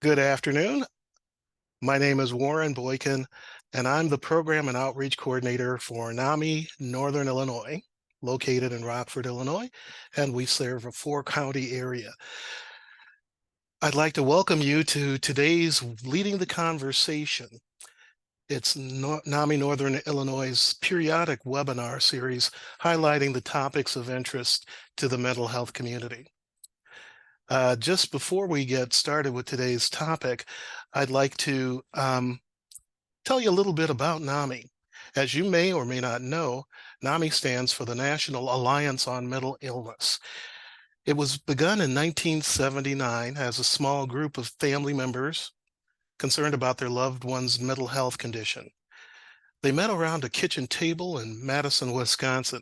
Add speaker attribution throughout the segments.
Speaker 1: Good afternoon. My name is Warren Boykin, and I'm the Program and Outreach Coordinator for NAMI Northern Illinois, located in Rockford, Illinois, and we serve a four-county area. I'd like to welcome you to today's Leading the Conversation. It's NAMI Northern Illinois' periodic webinar series highlighting the topics of interest to the mental health community. Just before we get started with today's topic, I'd like to tell you a little bit about NAMI. As you may or may not know, NAMI stands for the National Alliance on Mental Illness. It was begun in 1979 as a small group of family members concerned about their loved one's mental health condition. They met around a kitchen table in Madison, Wisconsin,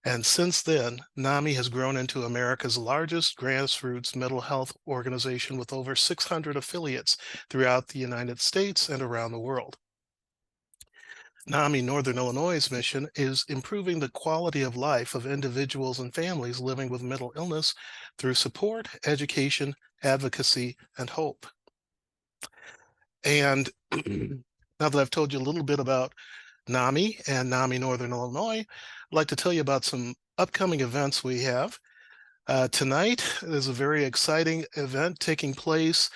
Speaker 1: and since then, NAMI has grown into America's largest grassroots mental health organization with over 600 affiliates throughout the United States and around the world. NAMI Northern Illinois' mission is improving the quality of life of individuals and families living with mental illness through support, education, advocacy, and hope. And now that I've told you a little bit about NAMI and NAMI Northern Illinois, I'd like to tell you about some upcoming events we have. Tonight, there's a very exciting event taking place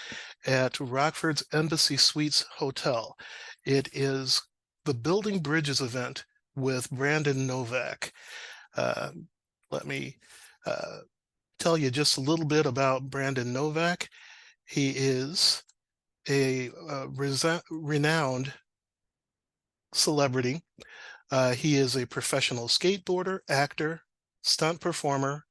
Speaker 1: at Rockford's Embassy Suites Hotel. It is the Building Bridges event with Brandon Novak. Let me tell you just a little bit about Brandon Novak. He is a renowned celebrity. He is a professional skateboarder, actor, stunt performer,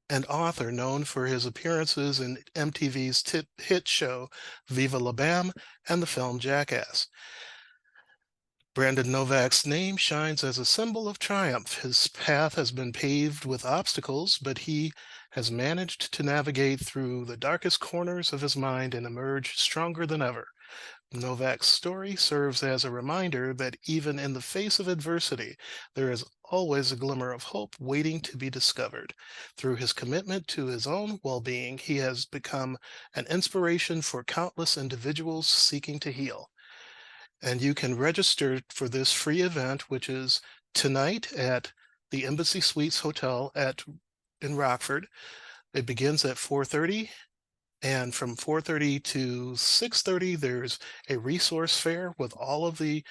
Speaker 1: and author known for his appearances in MTV's hit show Viva La Bam and the film Jackass. Brandon Novak's name shines as a symbol of triumph. His path has been paved with obstacles, but he has managed to navigate through the darkest corners of his mind and emerge stronger than ever. Novak's story serves as a reminder that even in the face of adversity, there is always a glimmer of hope waiting to be discovered. Through his commitment to his own well-being, he has become an inspiration for countless individuals seeking to heal. And you can register for this free event, which is tonight at the Embassy Suites Hotel in Rockford. It begins at 4:30. And from 4:30 to 6:30, there's a resource fair with all of the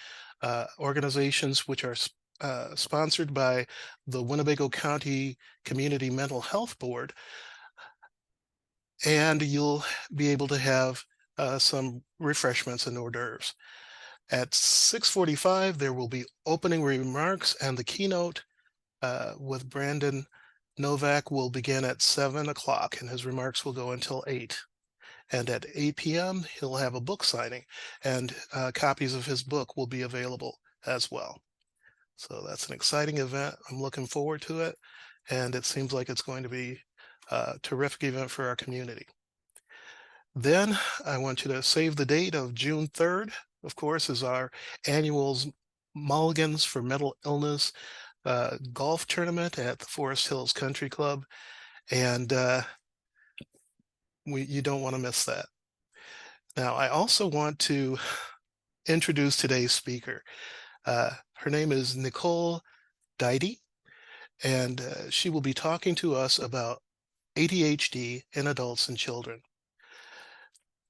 Speaker 1: organizations which are sponsored by the Winnebago County Community Mental Health Board. And you'll be able to have some refreshments and hors d'oeuvres. At 6:45, there will be opening remarks, and the keynote with Brandon Novak will begin at 7 o'clock, and his remarks will go until 8. And at 8 p.m., he'll have a book signing, and copies of his book will be available as well. So that's an exciting event. I'm looking forward to it, and it seems like it's going to be a terrific event for our community. Then I want you to save the date of June 3rd, of course, is our annual Mulligans for Mental Illness golf tournament at the Forest Hills Country Club. And you don't want to miss that. Now, I also want to introduce today's speaker. Her name is Nicole, and she will be talking to us about ADHD in adults and children.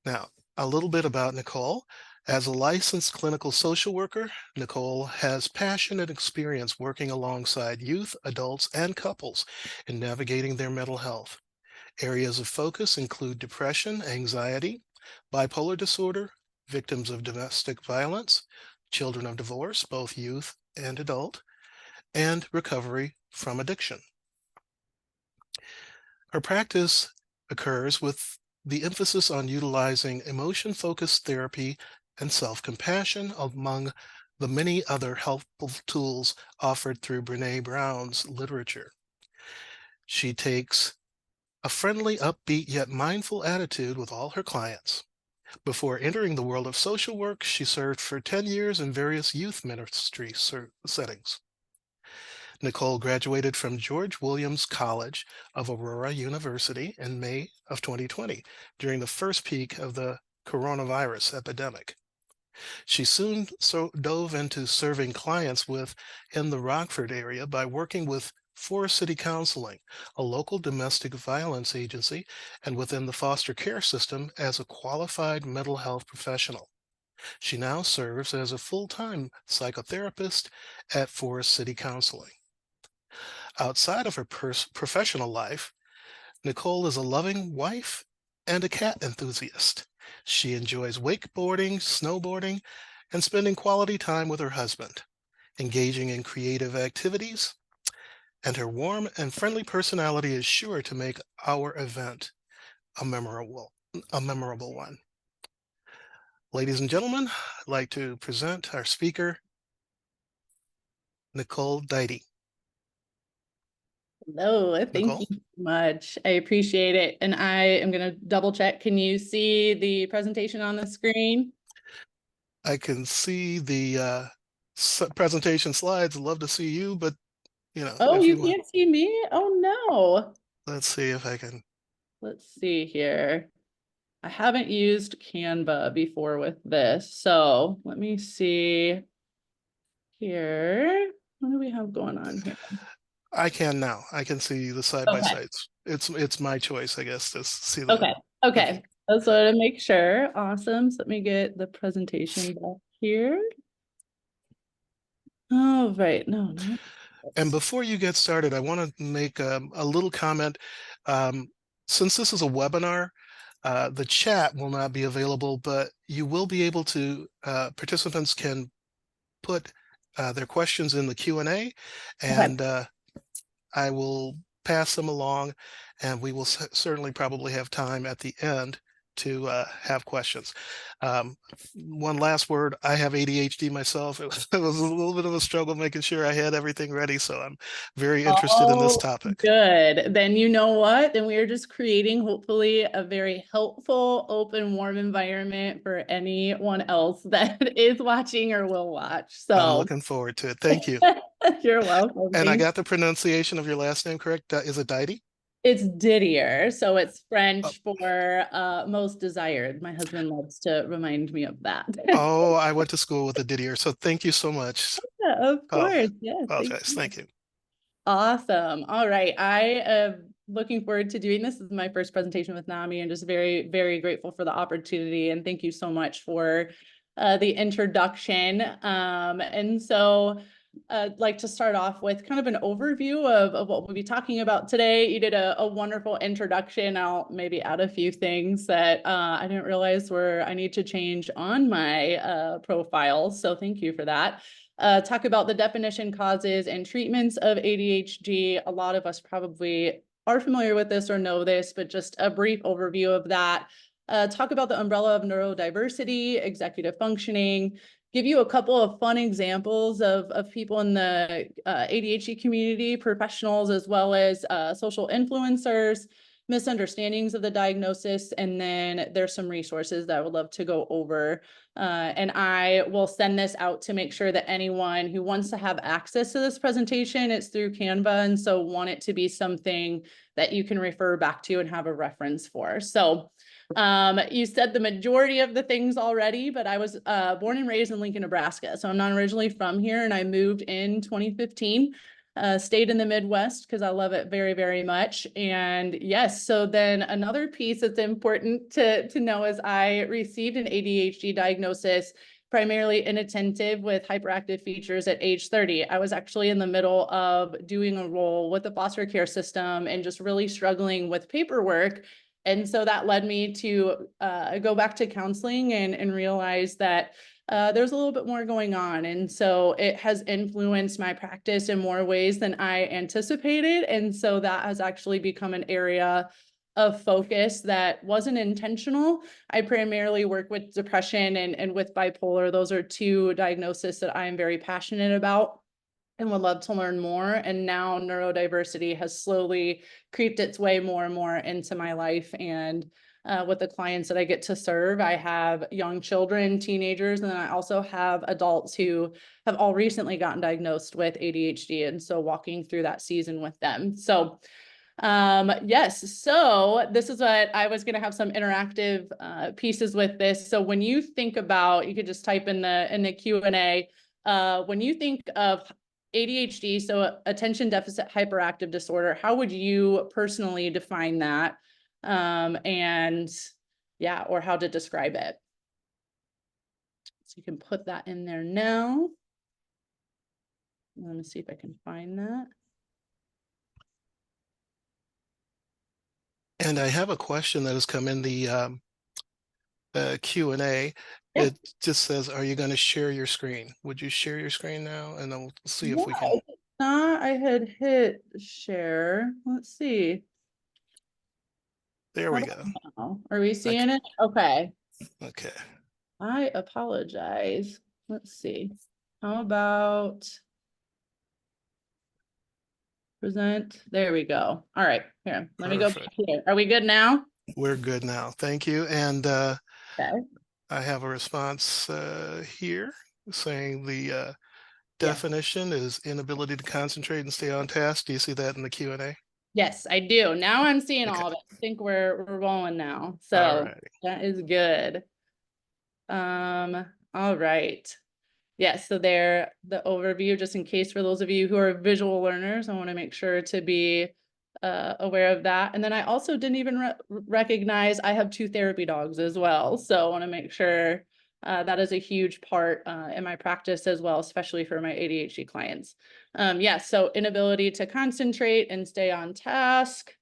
Speaker 1: Now, a little bit about Nicole. As a licensed clinical social worker, Nicole has passion and experience working alongside youth, adults, and couples in navigating their mental health. Areas of focus include depression, anxiety, bipolar disorder, victims of domestic violence, children of divorce, both youth and adult, and recovery from addiction. Her practice occurs with the emphasis on utilizing emotion-focused therapy and self-compassion among the many other helpful tools offered through Brené Brown's literature. She takes a friendly, upbeat, yet mindful attitude with all her clients. Before entering the world of social work, she served for 10 years in various youth ministry settings. Nicole graduated from George Williams College of Aurora University in May of 2020 during the first peak of the coronavirus epidemic. She soon dove into serving clients in the Rockford area by working with Forest City Counseling, a local domestic violence agency, and within the foster care system as a qualified mental health professional. She now serves as a full-time psychotherapist at Forest City Counseling. Outside of her professional life, Nicole is a loving wife and a cat enthusiast. She enjoys wakeboarding, snowboarding, and spending quality time with her husband, engaging in creative activities, and her warm and friendly personality is sure to make our event a memorable one. Ladies and gentlemen, I'd like to present our speaker, Nicole Didier.
Speaker 2: Hello, thank
Speaker 1: Nicole?
Speaker 2: you so much. I appreciate it. And I am going to double check. Can you see the presentation on the screen?
Speaker 1: I can see the presentation slides. I'd love to see you, but
Speaker 2: Oh,
Speaker 1: if
Speaker 2: you
Speaker 1: you want,
Speaker 2: can't see me? Oh, no.
Speaker 1: let's see if I can.
Speaker 2: Let's see here. I haven't used Canva before with this. So let me see here. What do we have going on here?
Speaker 1: I can now. I can see the side by
Speaker 2: Okay.
Speaker 1: sides. It's my choice, I guess, to see the.
Speaker 2: Okay.
Speaker 1: Okay.
Speaker 2: Okay. That's what to make sure. Awesome. So let me get the presentation back here. Oh, right. No, not
Speaker 1: And
Speaker 2: this.
Speaker 1: before you get started, I want to make a little comment. Um, since this is a webinar, the chat will not be available, but you will be able to, participants can put their questions in the Q&A,
Speaker 2: Okay.
Speaker 1: and I will pass them along, and we will certainly probably have time at the end to have questions. One last word, I have ADHD myself. It was a little bit of a struggle making sure I had everything ready, so I'm very interested in this
Speaker 2: Oh,
Speaker 1: topic.
Speaker 2: good. Then you know what? Then we are just creating hopefully a very helpful, open, warm environment for anyone else that is watching or will watch.
Speaker 1: I'm
Speaker 2: So
Speaker 1: looking forward to it. Thank you.
Speaker 2: you're welcome.
Speaker 1: And I
Speaker 2: Thank.
Speaker 1: got the pronunciation of your last name correct. Is it Didier?
Speaker 2: It's Didier, so it's
Speaker 1: Oh,
Speaker 2: French for most desired. My husband loves to remind me of that.
Speaker 1: oh, I went to school with a Didier, so thank you so much.
Speaker 2: Yeah, of
Speaker 1: Oh,
Speaker 2: course. Yes. Thank
Speaker 1: apologize.
Speaker 2: you.
Speaker 1: Thank you.
Speaker 2: Awesome. All right. I am looking forward to doing this. This is my first presentation with NAMI and just very, very grateful for the opportunity. And thank you so much for the introduction. And so I'd like to start off with kind of an overview of what we'll be talking about today. You did a wonderful introduction. I'll maybe add a few things that I didn't realize I need to change on my profile. So thank you for that. Talk about the definition, causes, and treatments of ADHD. A lot of us probably are familiar with this or know this, but just a brief overview of that. Talk about the umbrella of neurodiversity, executive functioning, give you a couple of fun examples of people in the ADHD community, professionals, as well as social influencers, misunderstandings of the diagnosis, and then there's some resources that I would love to go over. And I will send this out to make sure that anyone who wants to have access to this presentation, it's through Canva, and so want it to be something that you can refer back to and have a reference for. So you said the majority of the things already, but I was born and raised in Lincoln, Nebraska. So I'm not originally from here, and I moved in 2015. Stayed in the Midwest because I love it very, very much. And yes, so then another piece that's important to know is I received an ADHD diagnosis, primarily inattentive with hyperactive features at age 30. I was actually in the middle of doing a role with the foster care system and just really struggling with paperwork. And so that led me to go back to counseling and realize that there's a little bit more going on. And so it has influenced my practice in more ways than I anticipated. And so that has actually become an area of focus that wasn't intentional. I primarily work with depression and with bipolar. Those are two diagnoses that I am very passionate about and would love to learn more. And now neurodiversity has slowly creeped its way more and more into my life. And with the clients that I get to serve, I have young children, teenagers, and then I also have adults who have all recently gotten diagnosed with ADHD. And so walking through that season with them. So Yes, so this is what I was going to have some interactive pieces with this. So when you think about, you could just type in the Q&A, when you think of ADHD, so attention deficit hyperactive disorder, how would you personally define that? And yeah, or how to describe it. So you can put that in there now. Let me see if I can find that.
Speaker 1: And I have a question that has come in the Q&A.
Speaker 2: Yeah.
Speaker 1: It just says, are you going to share your screen? Would you share your screen now? And then we'll see if we
Speaker 2: Yeah,
Speaker 1: can.
Speaker 2: if it's not, I had hit share. Let's see.
Speaker 1: There
Speaker 2: How
Speaker 1: we
Speaker 2: about
Speaker 1: go.
Speaker 2: now? Are we
Speaker 1: Okay.
Speaker 2: seeing it? Okay.
Speaker 1: Okay.
Speaker 2: I apologize. Let's see. How about present? There we go. All right. Here, let me go back
Speaker 1: Perfect.
Speaker 2: here. Are we good now?
Speaker 1: We're good now. Thank you. And
Speaker 2: Okay.
Speaker 1: I have a response here saying the
Speaker 2: Yeah.
Speaker 1: definition is inability to concentrate and stay on task. Do you see that in the Q&A?
Speaker 2: Yes, I do. Now I'm seeing
Speaker 1: Okay.
Speaker 2: all of it. I think we're rolling now.
Speaker 1: All
Speaker 2: So
Speaker 1: right.
Speaker 2: that is good. All right. Yes, so there, the overview, just in case for those of you who are visual learners, I want to make sure to be aware of that. And then I also didn't even recognize I have 2 therapy dogs as well. So I want to make sure that is a huge part in my practice as well, especially for my ADHD clients. Yeah, so inability to concentrate and stay on task.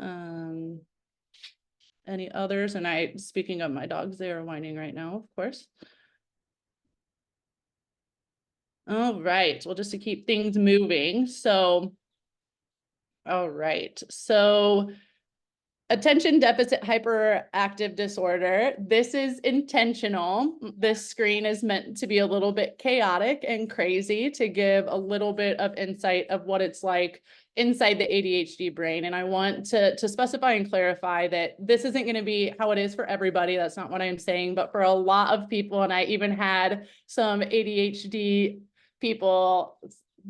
Speaker 2: Any others? And speaking of my dogs, they are whining right now, of course. All right, well, just to keep things moving. So, all right. So attention deficit hyperactive disorder. This is intentional. This screen is meant to be a little bit chaotic and crazy to give a little bit of insight of what it's like inside the ADHD brain. And I want to specify and clarify that this isn't going to be how it is for everybody. That's not what I'm saying, but for a lot of people, and I even had some ADHD people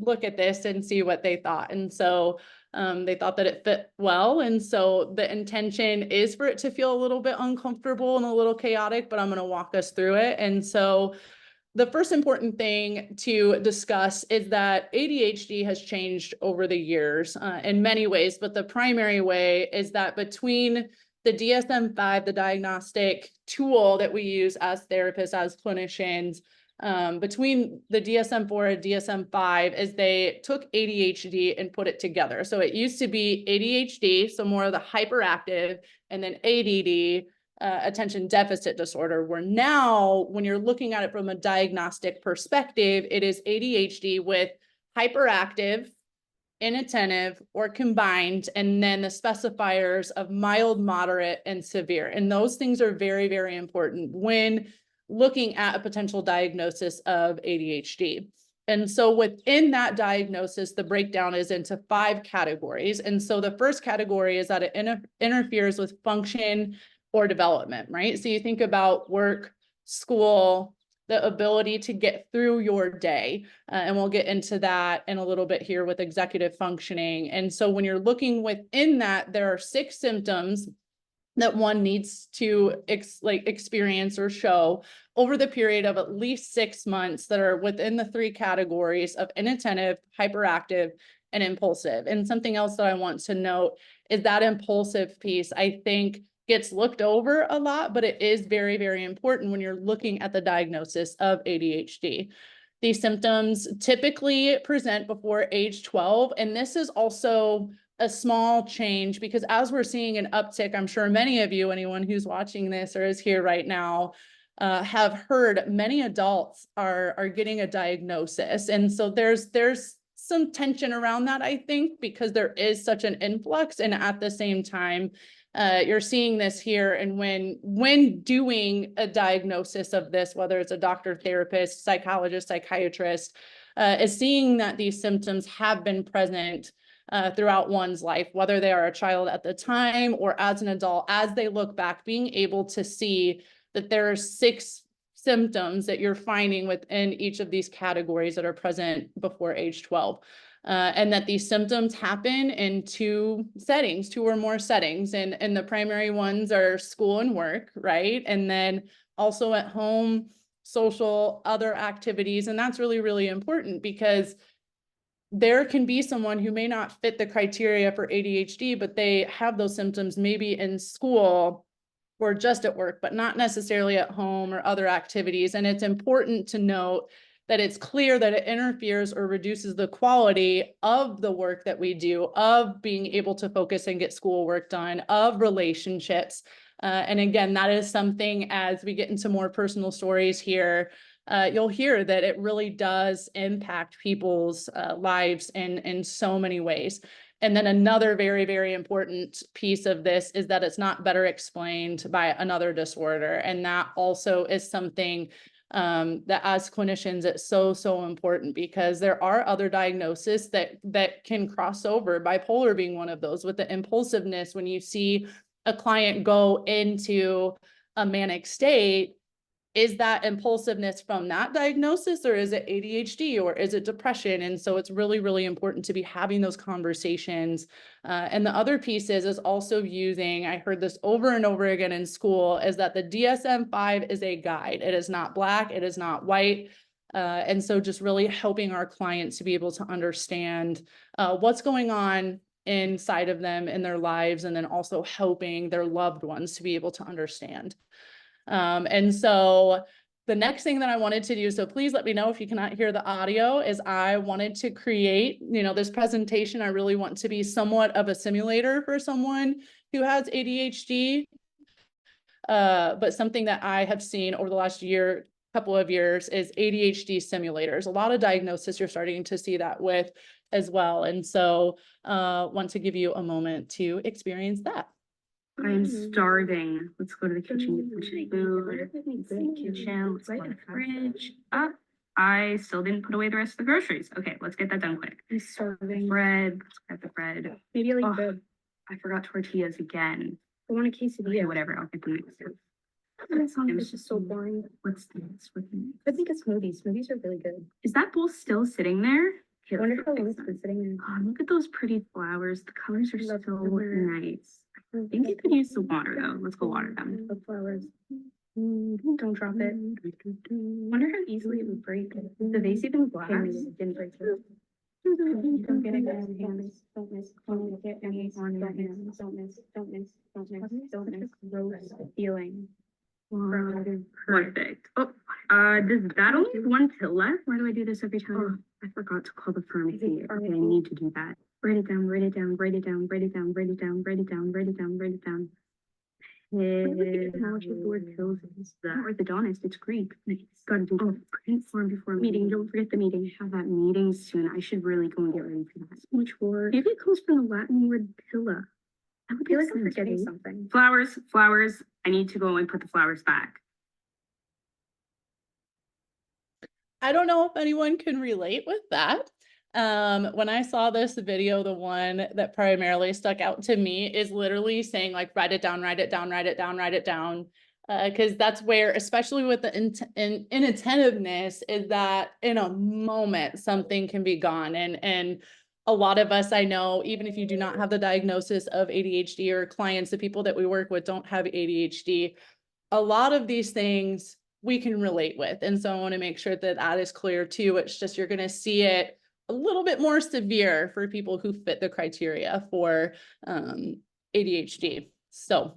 Speaker 2: look at this and see what they thought. And so they thought that it fit well. And so the intention is for it to feel a little bit uncomfortable and a little chaotic, but I'm going to walk us through it. And so the first important thing to discuss is that ADHD has changed over the years in many ways, but the primary way is that between the DSM-5, the diagnostic tool that we use as therapists, as clinicians, between the DSM-4 and DSM-5 is they took ADHD and put it together. So it used to be ADHD, so more of the hyperactive, and then ADD, attention deficit disorder, where now when you're looking at it from a diagnostic perspective, it is ADHD with hyperactive, inattentive, or combined, and then the specifiers of mild, moderate, and severe. And those things are very, very important when looking at a potential diagnosis of ADHD. And so within that diagnosis, the breakdown is into 5 categories. And so the first category is that it interferes with function or development, right? So you think about work, school, the ability to get through your day. And we'll get into that in a little bit here with executive functioning. And so when you're looking within that, there are 6 symptoms that one needs to experience or show over the period of at least 6 months that are within the 3 categories of inattentive, hyperactive, and impulsive. And something else that I want to note is that impulsive piece, I think, gets looked over a lot, but it is very, very important when you're looking at the diagnosis of ADHD. These symptoms typically present before age 12, and this is also a small change because as we're seeing an uptick, I'm sure many of you, anyone who's watching this or is here right now, have heard many adults are getting a diagnosis. And so there's some tension around that, I think, because there is such an influx, and at the same time, you're seeing this here. And when doing a diagnosis of this, whether it's a doctor, therapist, psychologist, psychiatrist, is seeing that these symptoms have been present throughout one's life, whether they are a child at the time or as an adult, as they look back, being able to see that there are 6 symptoms that you're finding within each of these categories that are present before age 12. and that these symptoms happen in two or more settings. And the primary ones are school and work, right? And then also at home, social, other activities. And that's really, really important because there can be someone who may not fit the criteria for ADHD, but they have those symptoms maybe in school or just at work, but not necessarily at home or other activities. And it's important to note that it's clear that it interferes or reduces the quality of the work that we do, of being able to focus and get schoolwork done, of relationships. And again, that is something as we get into more personal stories here, you'll hear that it really does impact people's lives in so many ways. And then another very, very important piece of this is that it's not better explained by another disorder. And that also is something that as clinicians, it's so important because there are other diagnoses that can cross over, bipolar being one of those, with the impulsiveness. When you see a client go into a manic state, is that impulsiveness from that diagnosis, or is it ADHD, or is it depression? And so it's really, really important to be having those conversations. And the other piece is also using, I heard this over and over again in school, is that the DSM-5 is a guide. It is not black, it is not white. And so just really helping our clients to be able to understand what's going on inside of them in their lives, and then also helping their loved ones to be able to understand. And so the next thing that I wanted to do, so please let me know if you cannot hear the audio, is I wanted to create, this presentation. I really want to be somewhat of a simulator for someone who has ADHD, but something that I have seen over the last couple of years is ADHD simulators. A lot of diagnosis you're starting to see that with as well. And so want to give you a moment to experience that.
Speaker 3: I'm starving. Let's go to the kitchen, get some food. Let's see the kitchen. Let's go to the fridge. I still didn't put away the rest of the groceries. Okay, let's get that done quick. I'm starving. Bread. Let's grab the bread. Maybe like bread. I forgot tortillas again. I want a quesadilla. Okay, whatever. I'll get the next two. That song is just so boring. What's this? I think it's smoothies. Smoothies are really good. Is that bowl still sitting there? I wonder how long it's been sitting there. Oh, look at those pretty flowers. The colors are so nice. I think I could use the water though. Let's go water them. The flowers. Don't drop it. Wonder how easily it would break. The vase even glass didn't break it. Don't get it in your hands. Don't miss. Don't get any on your hands. Don't miss. Don't miss. Don't miss. Don't miss. Rose feeling. Perfect. Oh, does that only have one pill left? Why do I do this every time? I forgot to call the pharmacy. Okay, I need to do that. Write it down, write it down, write it down, write it down, write it down, write it down, write it down, write it down. Etymology of the word pills is the orthodontist, it's Greek. Gotta do the print form before meeting. Don't forget the meeting. I have that meeting soon. I should really go and get ready for that. So much work. Maybe it comes from the Latin word pilla. I would feel like I'm forgetting something. Flowers, flowers. I need to go and put the flowers back.
Speaker 2: I don't know if anyone can relate with that. When I saw this video, the one that primarily stuck out to me is literally saying like, write it down, write it down, write it down, write it down. Because that's where, especially with the inattentiveness, is that in a moment, something can be gone. And a lot of us, I know, even if you do not have the diagnosis of ADHD, or clients, the people that we work with don't have ADHD, a lot of these things we can relate with. And so I want to make sure that that is clear too. It's just, you're going to see it a little bit more severe for people who fit the criteria for ADHD. So,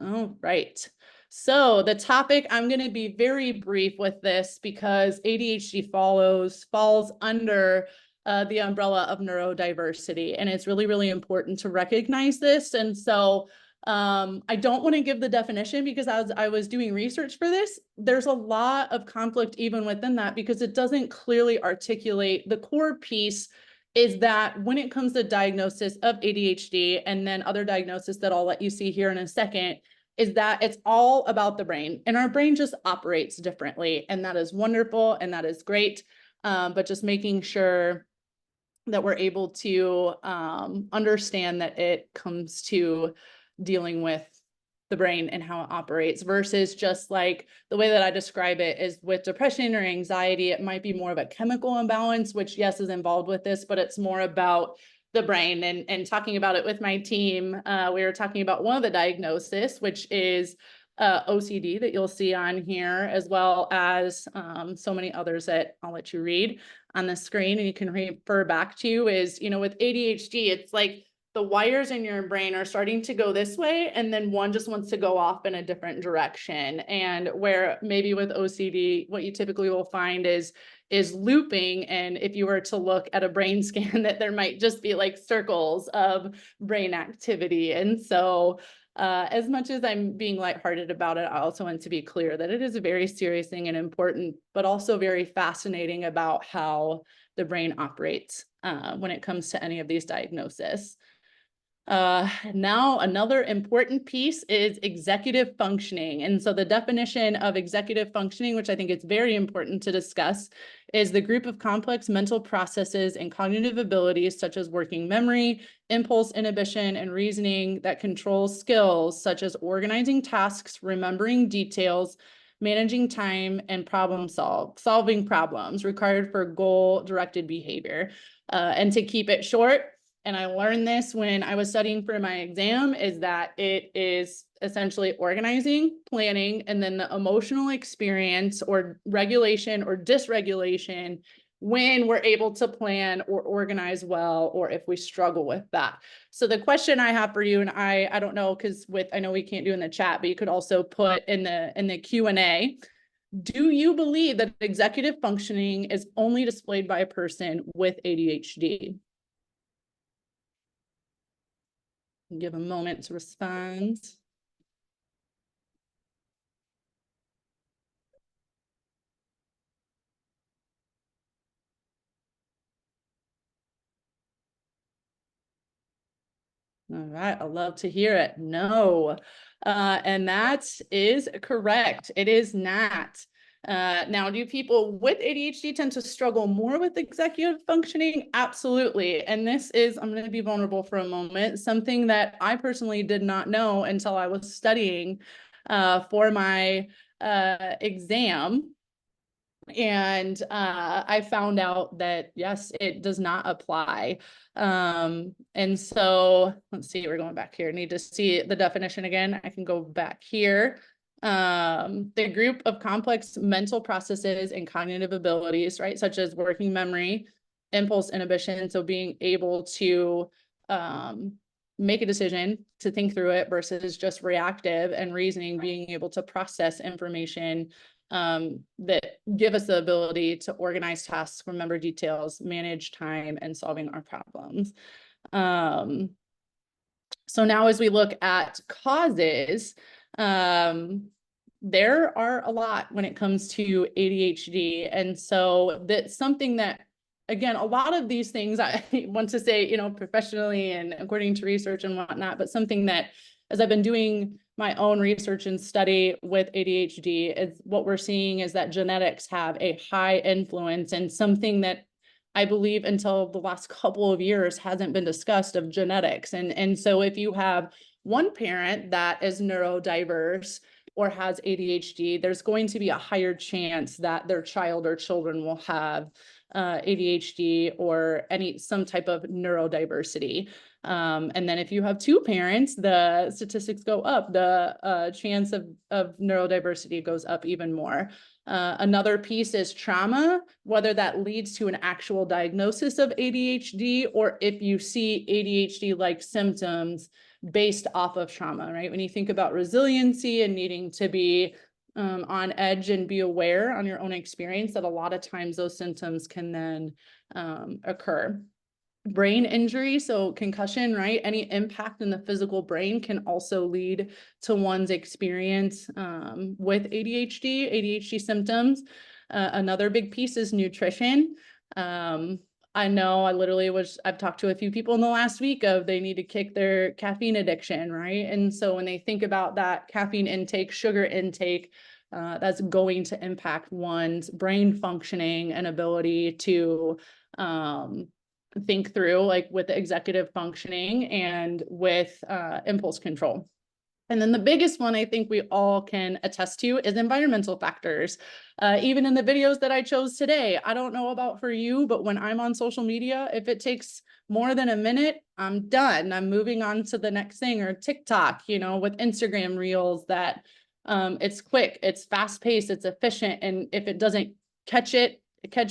Speaker 2: all right. So the topic, I'm going to be very brief with this because ADHD falls under the umbrella of neurodiversity. And it's really, really important to recognize this. And so I don't want to give the definition because as I was doing research for this, there's a lot of conflict even within that because it doesn't clearly articulate. The core piece is that when it comes to diagnosis of ADHD and then other diagnosis that I'll let you see here in a second, is that it's all about the brain, and our brain just operates differently. And that is wonderful and that is great. But just making sure that we're able to understand that it comes to dealing with the brain and how it operates, versus just like the way that I describe it is with depression or anxiety, it might be more of a chemical imbalance, which yes, is involved with this, but it's more about the brain. And talking about it with my team, we were talking about one of the diagnoses, which is OCD, that you'll see on here, as well as so many others that I'll let you read on the screen and you can refer back to. Is, you know, with ADHD, it's like the wires in your brain are starting to go this way, and then one just wants to go off in a different direction. And where maybe with OCD, what you typically will find is looping. And if you were to look at a brain scan, that there might just be like circles of brain activity. And so as much as I'm being lighthearted about it, I also want to be clear that it is a very serious thing and important, but also very fascinating about how the brain operates when it comes to any of these diagnoses. Now, another important piece is executive functioning. And so the definition of executive functioning, which I think it's very important to discuss, is the group of complex mental processes and cognitive abilities such as working memory, impulse inhibition, and reasoning that controls skills such as organizing tasks, remembering details, managing time, and solving problems required for goal-directed behavior. And to keep it short, and I learned this when I was studying for my exam, is that it is essentially organizing, planning, and then the emotional experience or regulation or dysregulation when we're able to plan or organize well, or if we struggle with that. So the question I have for you, and I don't know, because I know we can't do in the chat, but you could also put in the Q&A. Do you believe that executive functioning is only displayed by a person with ADHD? Give a moment to respond. All right, I love to hear it. No, and that is correct. It is not. Now, do people with ADHD tend to struggle more with executive functioning? Absolutely. And this is, I'm going to be vulnerable for a moment, something that I personally did not know until I was studying for my exam. And I found out that, yes, it does not apply. And so let's see, we're going back here. Need to see the definition again. I can go back here. The group of complex mental processes and cognitive abilities, right, such as working memory, impulse inhibition, so being able to make a decision, to think through it versus just reactive, and reasoning, being able to process information that give us the ability to organize tasks, remember details, manage time, and solving our problems. So now as we look at causes, there are a lot when it comes to ADHD. And so that's something that, again, a lot of these things I want to say, you know, professionally and according to research and whatnot, but something that as I've been doing my own research and study with ADHD, is what we're seeing is that genetics have a high influence, and something that I believe until the last couple of years hasn't been discussed of genetics. And so if you have one parent that is neurodiverse or has ADHD, there's going to be a higher chance that their child or children will have ADHD or some type of neurodiversity. And then if you have two parents, the statistics go up. The chance of neurodiversity goes up even more. Another piece is trauma, whether that leads to an actual diagnosis of ADHD or if you see ADHD-like symptoms based off of trauma, right? When you think about resiliency and needing to be on edge and be aware on your own experience, that a lot of times those symptoms can then occur. Brain injury, so concussion, right? Any impact in the physical brain can also lead to one's experience with ADHD symptoms. Another big piece is nutrition. I know I've talked to a few people in the last week of they need to kick their caffeine addiction, right? And so when they think about that caffeine intake, sugar intake, that's going to impact one's brain functioning and ability to think through, like with the executive functioning and with impulse control. And then the biggest one I think we all can attest to is environmental factors. Even in the videos that I chose today, I don't know about for you, but when I'm on social media, if it takes more than a minute, I'm done. I'm moving on to the next thing, or TikTok, you know, with Instagram reels that it's quick, it's fast paced, it's efficient. And if it doesn't catch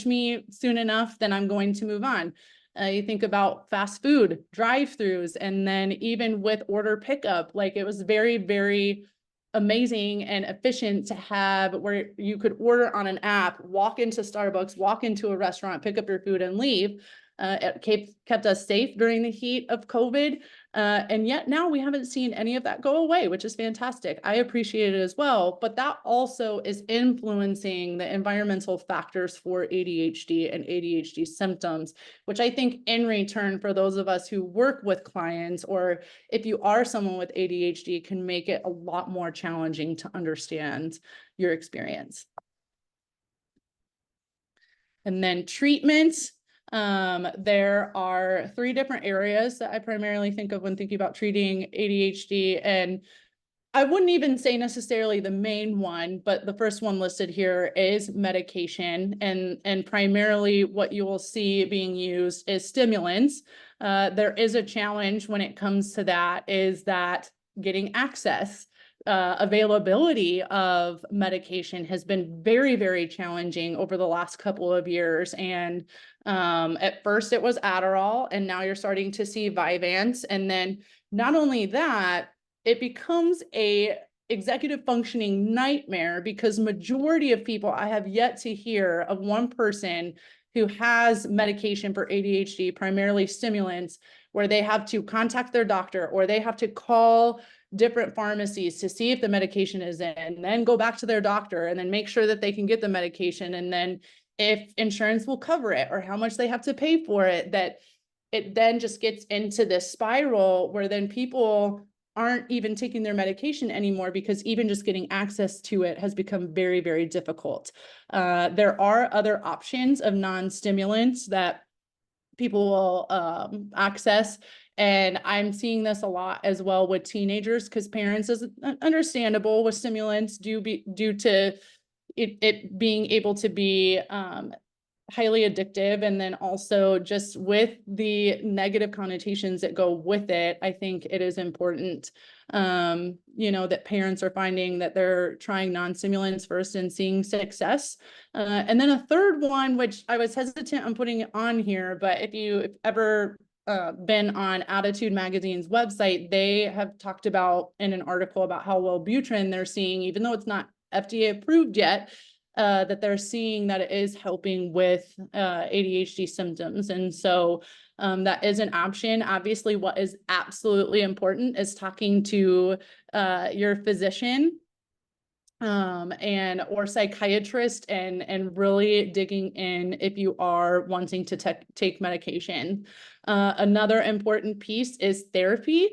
Speaker 2: me soon enough, then I'm going to move on. You think about fast food drive-throughs, and then even with order pickup, like it was very, very amazing and efficient to have where you could order on an app, walk into Starbucks, walk into a restaurant, pick up your food and leave. It kept us safe during the heat of COVID. And yet now we haven't seen any of that go away, which is fantastic. I appreciate it as well, but that also is influencing the environmental factors for ADHD and ADHD symptoms, which I think in return for those of us who work with clients, or if you are someone with ADHD, can make it a lot more challenging to understand your experience. And then treatment. There are 3 different areas that I primarily think of when thinking about treating ADHD, and I wouldn't even say necessarily the main one, but the first one listed here is medication, and primarily what you will see being used is stimulants. There is a challenge when it comes to that, is that getting access. Availability of medication has been very, very challenging over the last couple of years. And at first it was Adderall, and now you're starting to see Vyvanse. And then not only that, it becomes a executive functioning nightmare, because majority of people, I have yet to hear of one person who has medication for ADHD, primarily stimulants, where they have to contact their doctor, or they have to call different pharmacies to see if the medication is in, and then go back to their doctor and then make sure that they can get the medication. And then if insurance will cover it, or how much they have to pay for it, that it then just gets into this spiral where then people aren't even taking their medication anymore, because even just getting access to it has become very, very difficult. There are other options of non-stimulants that people will access. And I'm seeing this a lot as well with teenagers, because parents, is understandable with stimulants due to it being able to be highly addictive. And then also just with the negative connotations that go with it, I think it is important, that parents are finding that they're trying non-stimulants first and seeing success. And then a third one, which I was hesitant on putting on here, but if you've ever been on Attitude Magazine's website, they have talked about in an article about how Wellbutrin they're seeing, even though it's not FDA approved yet, that they're seeing that it is helping with ADHD symptoms. And so that is an option. Obviously, what is absolutely important is talking to your physician or psychiatrist, and really digging in if you are wanting to take medication. Another important piece is therapy.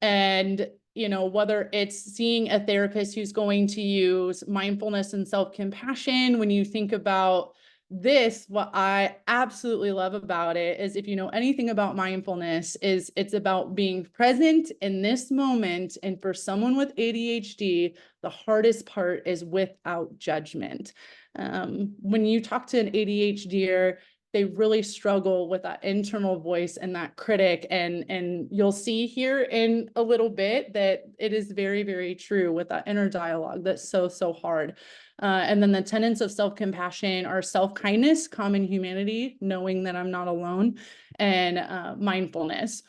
Speaker 2: And whether it's seeing a therapist who's going to use mindfulness and self-compassion. When you think about this, what I absolutely love about it is, if you know anything about mindfulness, is it's about being present in this moment. And for someone with ADHD, the hardest part is without judgment. When you talk to an ADHDer, they really struggle with that internal voice and that critic. And you'll see here in a little bit that it is very, very true with that inner dialogue that's so, so hard. And then the tenets of self-compassion are self-kindness, common humanity, knowing that I'm not alone, and mindfulness.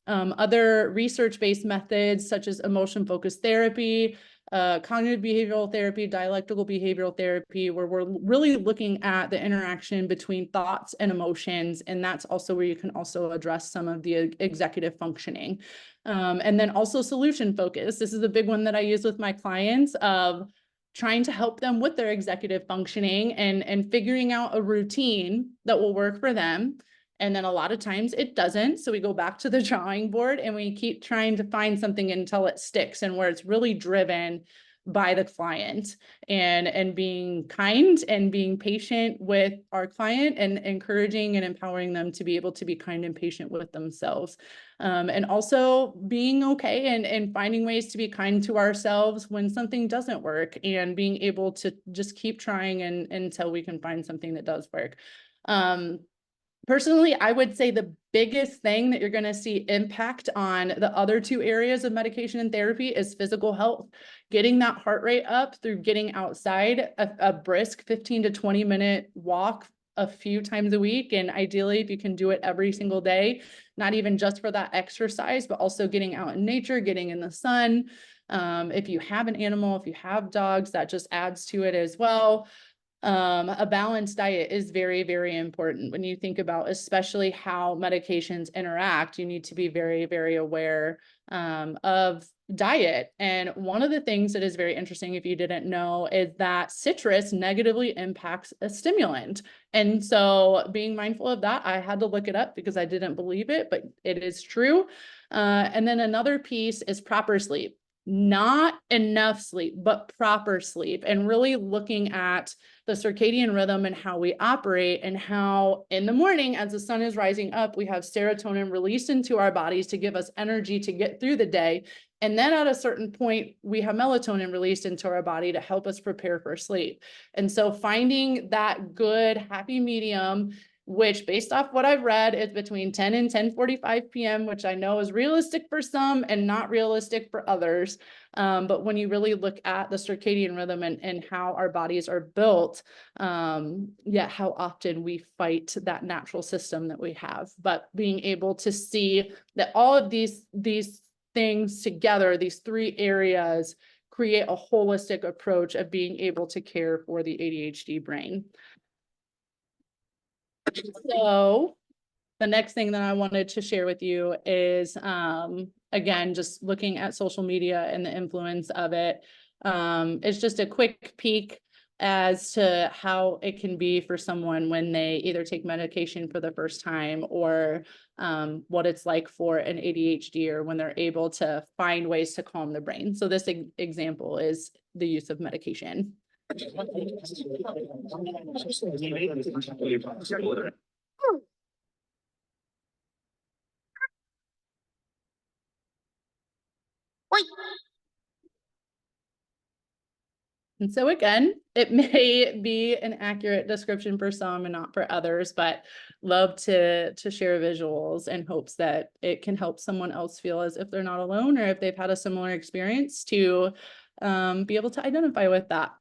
Speaker 2: Other research-based methods such as emotion-focused therapy, cognitive behavioral therapy, dialectical behavioral therapy, where we're really looking at the interaction between thoughts and emotions. And that's also where you can also address some of the executive functioning. And then also solution focus. This is a big one that I use with my clients, of trying to help them with their executive functioning and figuring out a routine that will work for them. And then a lot of times it doesn't. So we go back to the drawing board and we keep trying to find something until it sticks, and where it's really driven by the client, and being kind and being patient with our client, and encouraging and empowering them to be able to be kind and patient with themselves. And also being okay and finding ways to be kind to ourselves when something doesn't work, and being able to just keep trying until we can find something that does work. Personally, I would say the biggest thing that you're going to see impact on the other two areas of medication and therapy is physical health. Getting that heart rate up through getting outside, a brisk 15 to 20-minute walk a few times a week. And ideally, if you can do it every single day, not even just for that exercise, but also getting out in nature, getting in the sun. If you have an animal, if you have dogs, that just adds to it as well. A balanced diet is very, very important. When you think about especially how medications interact, you need to be very, very aware of diet. And one of the things that is very interesting, if you didn't know, is that citrus negatively impacts a stimulant. And so being mindful of that, I had to look it up because I didn't believe it, but it is true. And then another piece is proper sleep. Not enough sleep, but proper sleep, and really looking at the circadian rhythm and how we operate, and how in the morning, as the sun is rising up, we have serotonin released into our bodies to give us energy to get through the day. And then at a certain point, we have melatonin released into our body to help us prepare for sleep. And so finding that good, happy medium, which based off what I've read is between 10 and 10:45 p.m., which I know is realistic for some and not realistic for others. But when you really look at the circadian rhythm and how our bodies are built, yet how often we fight that natural system that we have. But being able to see that all of these things together, these three areas, create a holistic approach of being able to care for the ADHD brain. So the next thing that I wanted to share with you is, again, just looking at social media and the influence of it. It's just a quick peek as to how it can be for someone when they either take medication for the first time, or what it's like for an ADHD, or when they're able to find ways to calm the brain. So this example is the use of medication. And so again, it may be an accurate description for some and not for others, but love to share visuals in hopes that it can help someone else feel as if they're not alone, or if they've had a similar experience, to be able to identify with that.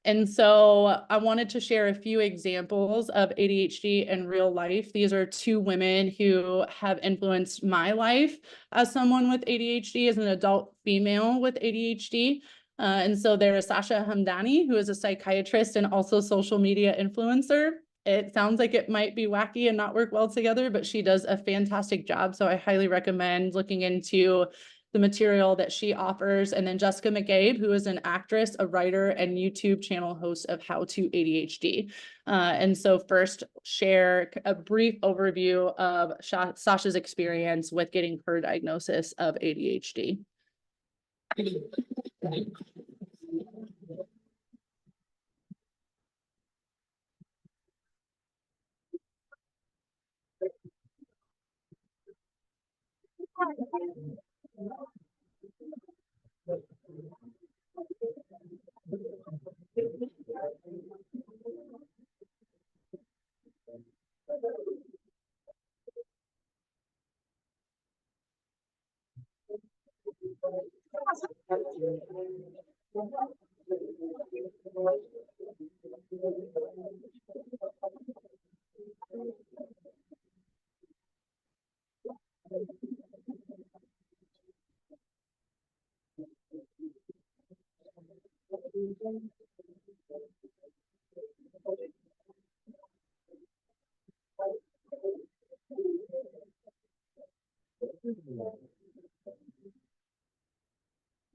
Speaker 2: And so I wanted to share a few examples of ADHD in real life. These are two women who have influenced my life as someone with ADHD, as an adult female with ADHD. And so there is Sasha Hamdani, who is a psychiatrist and also social media influencer. It sounds like it might be wacky and not work well together, but she does a fantastic job. So I highly recommend looking into the material that she offers. And then Jessica McCabe, who is an actress, a writer, and YouTube channel host of How to ADHD. And so first, share a brief overview of Sasha's experience with getting her diagnosis of ADHD.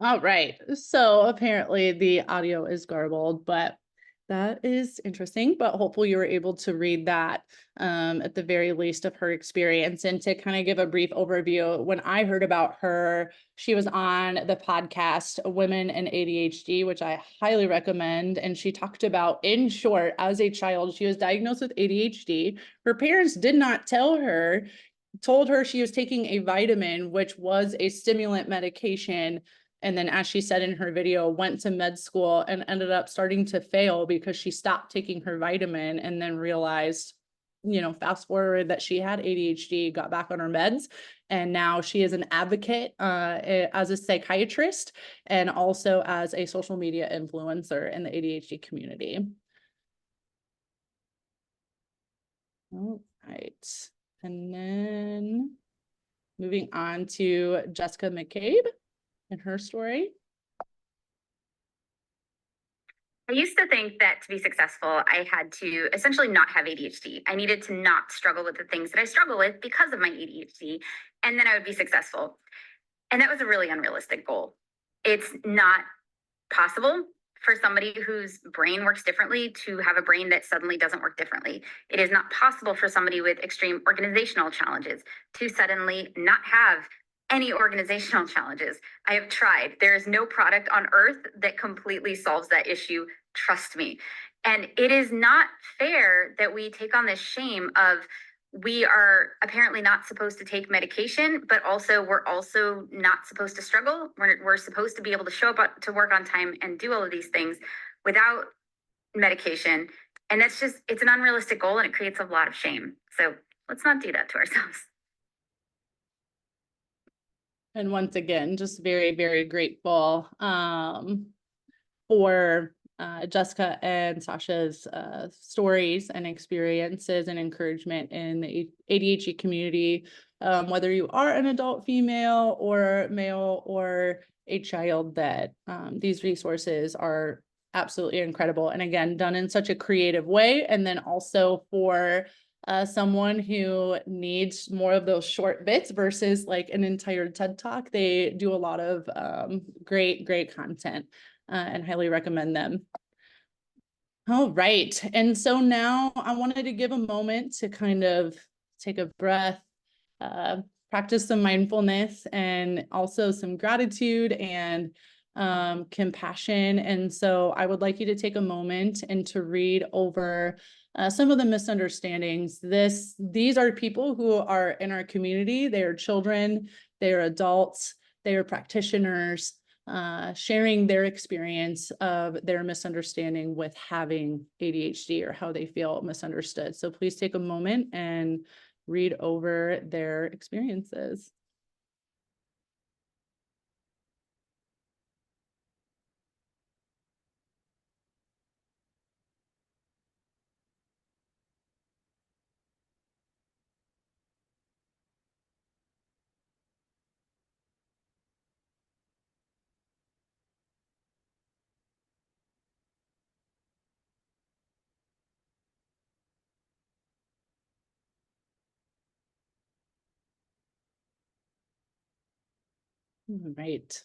Speaker 2: All right, so apparently the audio is garbled, but That is interesting, but hopefully you were able to read that at the very least of her experience. And to kind of give a brief overview, when I heard about her, she was on the podcast Women and ADHD, which I highly recommend. And she talked about, in short, as a child, she was diagnosed with ADHD. Her parents did not tell her, told her she was taking a vitamin, which was a stimulant medication. And then, as she said in her video, went to med school and ended up starting to fail because she stopped taking her vitamin and then realized, fast forward, that she had ADHD, got back on her meds. And now she is an advocate as a psychiatrist and also as a social media influencer in the ADHD community. All right. And then moving on to Jessica McCabe and her story.
Speaker 4: I used to think that to be successful, I had to essentially not have ADHD. I needed to not struggle with the things that I struggle with because of my ADHD, and then I would be successful. And that was a really unrealistic goal. It's not possible for somebody whose brain works differently to have a brain that suddenly doesn't work differently. It is not possible for somebody with extreme organizational challenges to suddenly not have any organizational challenges. I have tried. There is no product on earth that completely solves that issue. Trust me. And it is not fair that we take on this shame of, we are apparently not supposed to take medication, but also we're also not supposed to struggle. We're supposed to be able to show up to work on time and do all of these things without medication. And that's just, it's an unrealistic goal and it creates a lot of shame. So let's not do that to ourselves.
Speaker 2: And once again, just very, very grateful for Jessica and Sasha's stories and experiences and encouragement in the ADHD community, whether you are an adult female or male or a child, that these resources are absolutely incredible. And again, done in such a creative way. And then also for someone who needs more of those short bits versus like an entire TED Talk, they do a lot of great content. And highly recommend them. All right. And so now I wanted to give a moment to kind of take a breath, practice some mindfulness and also some gratitude and compassion. And so I would like you to take a moment and to read over some of the misunderstandings. These are people who are in our community. They are children, they are adults, they are practitioners, sharing their experience of their misunderstanding with having ADHD or how they feel misunderstood. So please take a moment and read over their experiences. All right.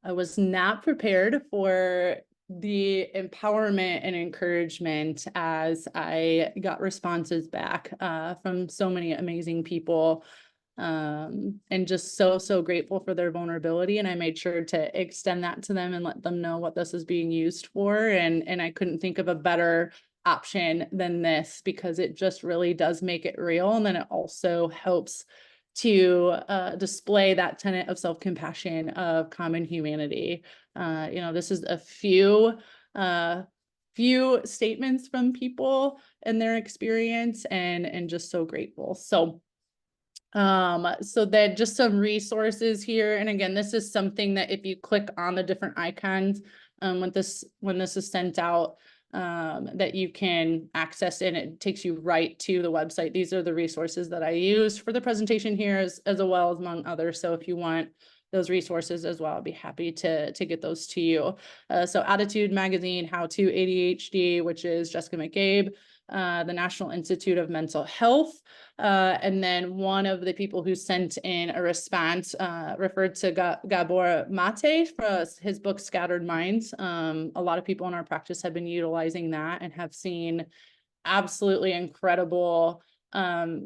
Speaker 2: I was not prepared for the empowerment and encouragement as I got responses back from so many amazing people, and just so grateful for their vulnerability. And I made sure to extend that to them and let them know what this is being used for. And I couldn't think of a better option than this, because it just really does make it real. And then it also helps to display that tenet of self-compassion, of common humanity. This is a few statements from people and their experience, and just so grateful. So then just some resources here. And again, this is something that if you click on the different icons, when this is sent out, that you can access it. It takes you right to the website. These are the resources that I used for the presentation here, as well as among others. So if you want those resources as well, I'd be happy to get those to you. So Attitude Magazine, How to ADHD, which is Jessica McCabe. the National Institute of Mental Health. And then one of the people who sent in a response referred to Gabor Mate for his book Scattered Minds. A lot of people in our practice have been utilizing that and have seen absolutely incredible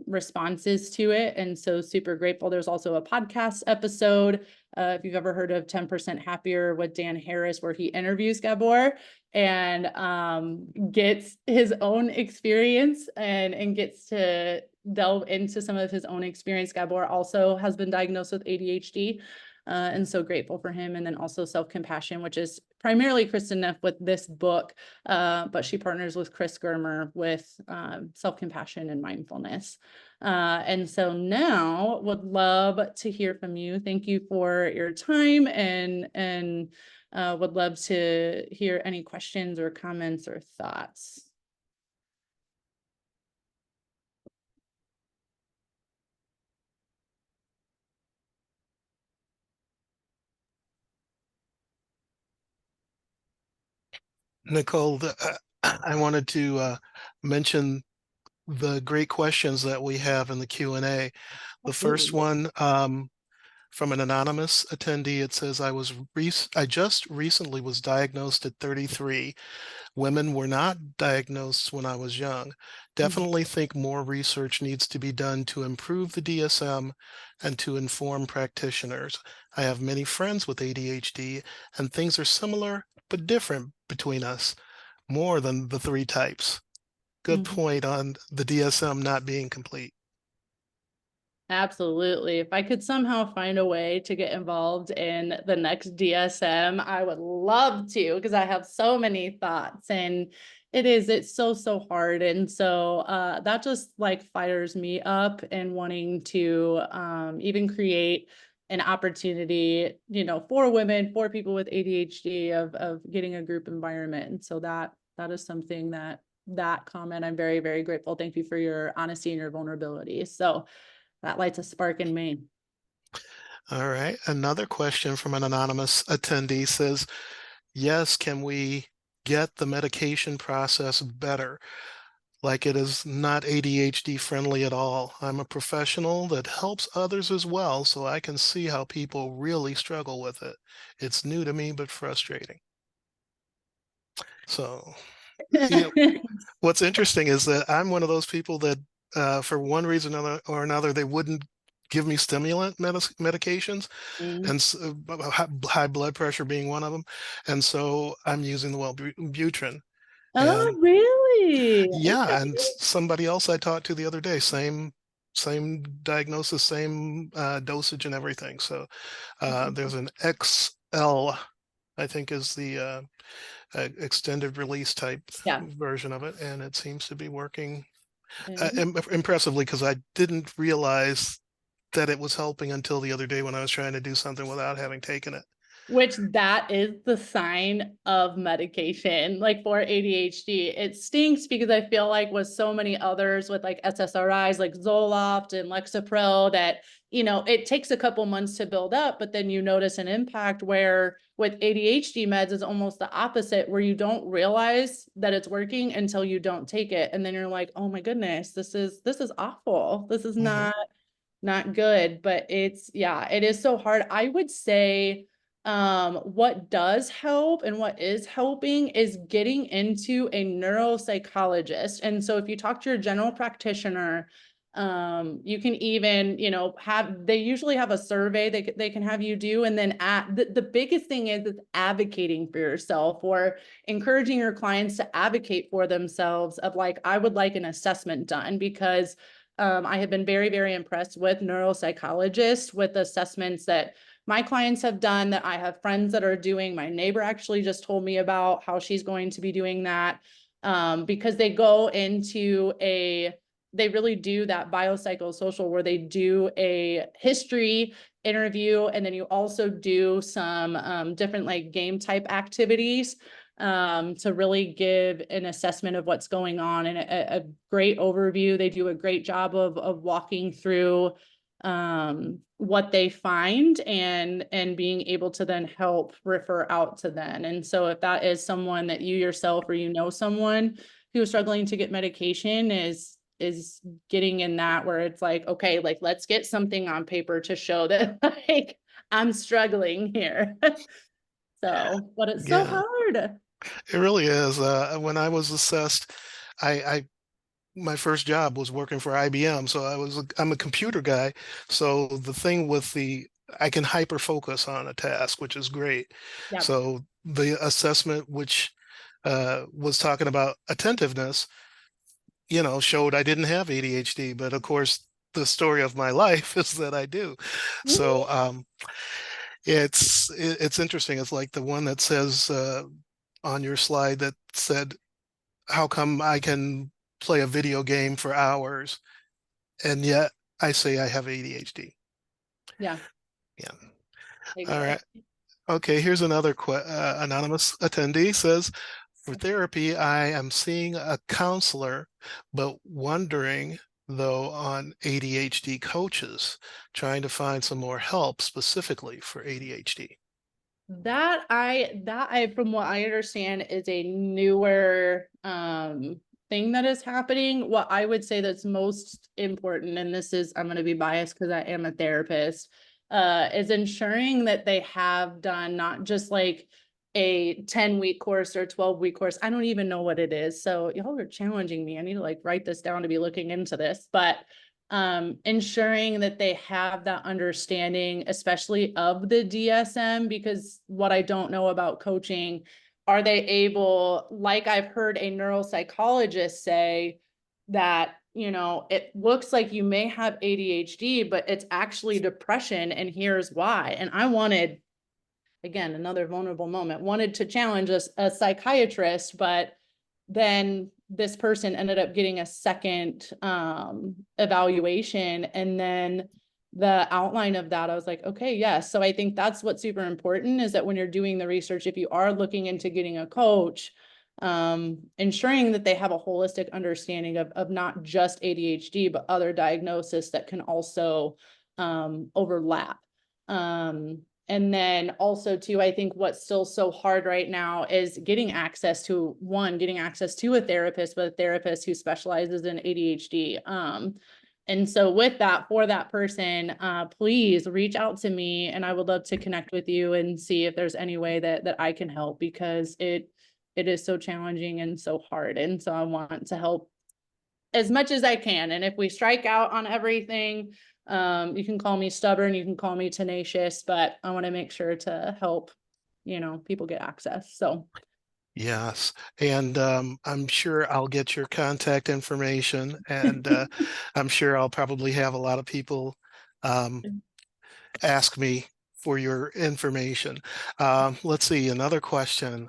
Speaker 2: responses to it. And so super grateful. There's also a podcast episode. If you've ever heard of 10% Happier with Dan Harris, where he interviews Gabor and gets his own experience and gets to delve into some of his own experience. Gabor also has been diagnosed with ADHD. And so grateful for him. And then also Self-Compassion, which is primarily Kristen Neff with this book, but she partners with Chris Germer with Self-Compassion and Mindfulness. And so now would love to hear from you. Thank you for your time and would love to hear any questions or comments or thoughts.
Speaker 1: Nicole, I wanted to mention the great questions that we have in the Q&A. The first one from an anonymous attendee, it says, I just recently was diagnosed at 33. Women were not diagnosed when I was young. Definitely think more research needs to be done to improve the DSM and to inform practitioners. I have many friends with ADHD and things are similar but different between us, more than the 3 types. Good point on the DSM not being complete.
Speaker 2: Absolutely. If I could somehow find a way to get involved in the next DSM, I would love to, because I have so many thoughts and it's so hard. And so that just like fires me up and wanting to even create an opportunity, you know, for women, for people with ADHD of getting a group environment. And so that is something that comment, I'm very, very grateful. Thank you for your honesty and your vulnerability. So that lights a spark in me.
Speaker 1: All right. Another question from an anonymous attendee says, yes, can we get the medication process better? Like it is not ADHD friendly at all. I'm a professional that helps others as well, so I can see how people really struggle with it. It's new to me, but frustrating. So, you know, what's interesting is that I'm one of those people that for one reason or another, they wouldn't give me stimulant medications, and high blood pressure being one of them. And so I'm using the Wellbutrin.
Speaker 2: Oh,
Speaker 1: And
Speaker 2: really?
Speaker 1: yeah,
Speaker 2: Okay.
Speaker 1: and somebody else I talked to the other day, same diagnosis, same dosage and everything. So there's an XL, I think is the extended release type
Speaker 2: Yeah.
Speaker 1: version of it, and it seems to be working
Speaker 2: Mhm.
Speaker 1: impressively, because I didn't realize that it was helping until the other day when I was trying to do something without having taken it.
Speaker 2: Which that is the sign of medication, like for ADHD. It stinks because I feel like with so many others with like SSRIs, like Zoloft and Lexapro, that, you know, it takes a couple months to build up, but then you notice an impact, where with ADHD meds is almost the opposite, where you don't realize that it's working until you don't take it. And then you're like, oh my goodness, this is awful. This is not good. But yeah, it is so hard. I would say what does help and what is helping is getting into a neuropsychologist. And so if you talk to your general practitioner, you can even, you know, they usually have a survey they can have you do. And then the biggest thing is advocating for yourself, or encouraging your clients to advocate for themselves, of like, I would like an assessment done, because I have been very, very impressed with neuropsychologists with assessments that my clients have done, that I have friends that are doing. My neighbor actually just told me about how she's going to be doing that, because they go into they really do that biopsychosocial, where they do a history interview, and then you also do some different like game type activities to really give an assessment of what's going on, and a great overview. They do a great job of walking through what they find and being able to then help refer out to them. And so if that is someone that you yourself, or you know someone, who is struggling to get medication is getting in that where it's like, okay, like let's get something on paper to show that like I'm struggling here. So, but it's so
Speaker 1: Yeah,
Speaker 2: hard.
Speaker 1: it really is. When I was assessed, I my first job was working for IBM, so I'm a computer guy. So the thing with I can hyper focus on a task, which is great.
Speaker 2: Yep.
Speaker 1: So the assessment, which was talking about attentiveness, showed I didn't have ADHD, but of course the story of my life is that I do. So it's interesting. It's like the one that says on your slide that said, "How come I can play a video game for hours and yet I say I have ADHD?"
Speaker 2: Yeah,
Speaker 1: Yeah. All right.
Speaker 2: exactly.
Speaker 1: Okay. Here's another anonymous attendee says, "For therapy, I am seeing a counselor, but wondering though on ADHD coaches, trying to find some more help specifically for ADHD."
Speaker 2: That I from what I understand is a newer thing that is happening. What I would say that's most important, and this is I'm gonna be biased because I am a therapist, is ensuring that they have done not just like a 10-week course or 12-week course. I don't even know what it is. So y'all are challenging me. I need to like write this down to be looking into this, but ensuring that they have that understanding, especially of the DSM, because what I don't know about coaching, are they able, like I've heard a neuropsychologist say that, it looks like you may have ADHD, but it's actually depression, and here's why. And I wanted, again, another vulnerable moment, wanted to challenge a psychiatrist, but then this person ended up getting a second evaluation, and then the outline of that, I was like, okay, yes. So I think that's what's super important, is that when you're doing the research, if you are looking into getting a coach, ensuring that they have a holistic understanding of not just ADHD, but other diagnoses that can also overlap. And then also too, I think what's still so hard right now is getting access to a therapist, but a therapist who specializes in ADHD. And so with that, for that person, please reach out to me, and I would love to connect with you and see if there's any way that I can help, because it is so challenging and so hard. And so I want to help as much as I can. And if we strike out on everything, you can call me stubborn, you can call me tenacious, but I want to make sure to help, people get access. So
Speaker 1: Yes, and I'm sure I'll get your contact information, and I'm sure I'll probably have a lot of people um, ask me for your information. Let's see, another question.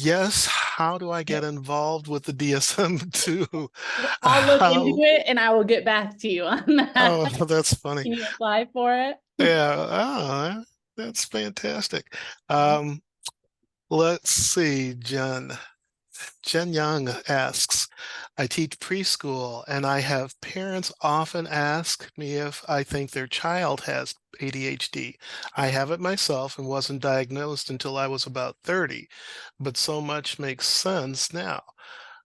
Speaker 1: Yes, how do I get involved with the DSM-2?
Speaker 2: I'll look into
Speaker 1: How?
Speaker 2: it and I will get back to you on that.
Speaker 1: Oh, that's funny.
Speaker 2: Can you apply for it?
Speaker 1: Yeah, that's fantastic. Um, let's see, Jen. Jen Young asks, "I teach preschool and I have parents often ask me if I think their child has ADHD. I have it myself and wasn't diagnosed until I was about 30, but so much makes sense now.